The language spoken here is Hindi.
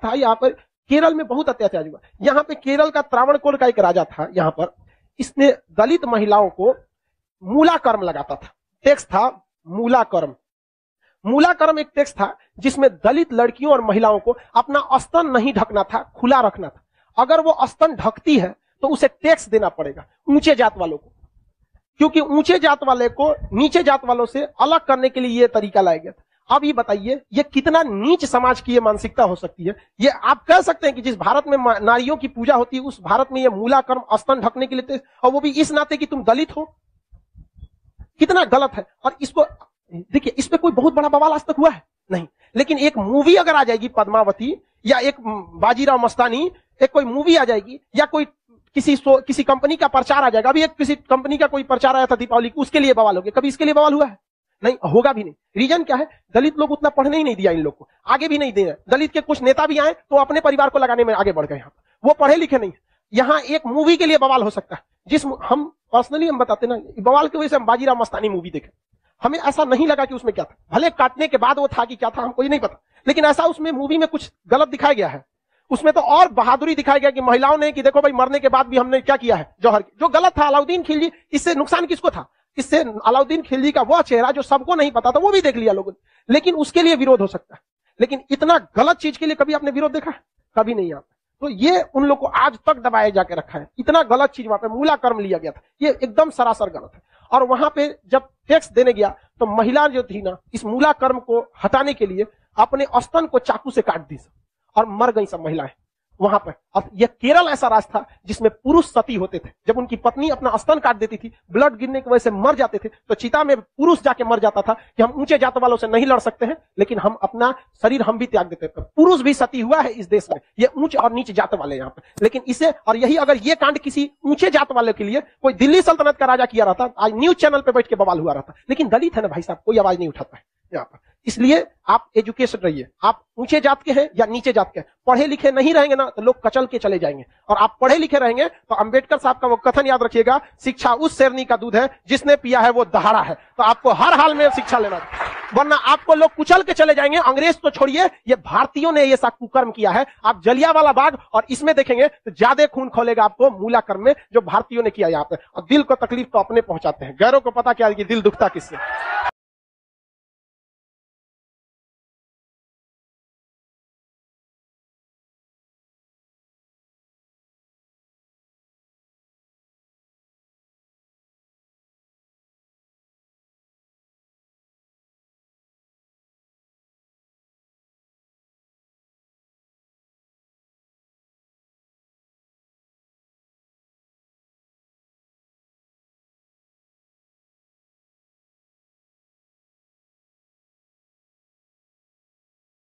था यहाँ पर केरल में बहुत अत्याचार हुआ। यहाँ पे केरल का त्रावणकोर का एक राजा था, यहाँ पर इसने दलित महिलाओं को मूलाकर्म लगाता था। टैक्स था मूलाकर्म। मूलाकर्म एक टैक्स था जिसमें दलित लड़कियों और महिलाओं को अपना स्तन नहीं ढकना था, खुला रखना था। अगर वो स्तन ढकती है तो उसे टैक्स देना पड़ेगा ऊंचे जात वालों को, क्योंकि ऊंचे जात वाले को नीचे जात वालों से अलग करने के लिए यह तरीका लाया गया था। अब ये बताइए ये कितना नीच समाज की ये मानसिकता हो सकती है। ये आप कह सकते हैं कि जिस भारत में नारियों की पूजा होती है उस भारत में ये मूलाकर्म स्तन ढकने के लिए, और वो भी इस नाते कि तुम दलित हो, कितना गलत है। और इसको देखिए, इस पे कोई बहुत बड़ा बवाल आज तक हुआ है नहीं, लेकिन एक मूवी अगर आ जाएगी पद्मावती, या एक बाजीराव मस्तानी, एक कोई मूवी आ जाएगी, या कोई किसी कंपनी का प्रचार आ जाएगा। अभी एक किसी कंपनी का कोई प्रचार आया था दीपावली को, उसके लिए बवाल हो गया। कभी इसके लिए बवाल हुआ है? नहीं, होगा भी नहीं। रीजन क्या है? दलित लोग उतना पढ़ने ही नहीं दिया इन लोग को, आगे भी नहीं दे रहे। दलित के कुछ नेता भी आए तो अपने परिवार को लगाने में आगे बढ़ गए। यहाँ वो पढ़े लिखे नहीं। यहाँ एक मूवी के लिए बवाल हो सकता है, जिस हम पर्सनली हम बताते ना, बवाल की वजह से हम बाजीराव मस्तानी मूवी देखे, हमें ऐसा नहीं लगा कि उसमें क्या था। भले काटने के बाद वो था कि क्या था हमको ये नहीं पता, लेकिन ऐसा उसमें मूवी में कुछ गलत दिखाया गया है। उसमें तो और बहादुरी दिखाया गया कि महिलाओं ने कि देखो भाई मरने के बाद भी हमने क्या किया है, जौहर, जो गलत था। अलाउद्दीन खिलजी, इससे नुकसान किसको था? इससे अलाउद्दीन खिलजी का वह चेहरा जो सबको नहीं पता था वो भी देख लिया लोगों ने, लेकिन उसके लिए विरोध हो सकता है। लेकिन इतना गलत चीज के लिए कभी आपने विरोध देखा? कभी नहीं आता। तो ये उन लोग को आज तक दबाया जाके रखा है। इतना गलत चीज वहां पे मूलाकर्म लिया गया था, ये एकदम सरासर गलत है। और वहां पे जब टैक्स देने गया तो महिला जो थी ना, इस मूलाकर्म को हटाने के लिए अपने स्तन को चाकू से काट दी और मर गई सब महिलाएं वहां पर। अब यह केरल ऐसा राज्य था जिसमें पुरुष सती होते थे। जब उनकी पत्नी अपना स्तन काट देती थी, ब्लड गिरने की वजह से मर जाते थे, तो चिता में पुरुष जाके मर जाता था कि हम ऊंचे जात वालों से नहीं लड़ सकते हैं, लेकिन हम अपना शरीर हम भी त्याग देते थे। पुरुष भी सती हुआ है इस देश में, ये ऊंचे और नीचे जात वाले यहाँ पे। लेकिन इसे, और यही अगर ये कांड किसी ऊंचे जात वाले के लिए कोई दिल्ली सल्तनत का राजा किया रहता, आज न्यूज चैनल पे बैठ के बवाल हुआ रहता। लेकिन दलित है ना भाई साहब, कोई आवाज नहीं उठाता है यहाँ पर। इसलिए आप एजुकेशन रहिए, आप ऊंचे जात के हैं या नीचे जात के हैं, पढ़े लिखे नहीं रहेंगे ना तो लोग कचल के चले जाएंगे। और आप पढ़े लिखे रहेंगे तो अंबेडकर साहब का वो कथन याद रखिएगा, शिक्षा उस शेरनी का दूध है जिसने पिया है वो दहाड़ा है। तो आपको हर हाल में शिक्षा लेना है, वरना आपको लोग कुचल के चले जाएंगे। अंग्रेज तो छोड़िए, ये भारतीयों ने ये सा कुकर्म किया है। आप जलियांवाला बाग और इसमें देखेंगे तो ज्यादा खून खोलेगा आपको मूलाकर्म में, जो भारतीयों ने किया यहाँ पे। और दिल को तकलीफ तो अपने पहुंचाते हैं, गैरों को पता क्या है कि दिल दुखता किससे।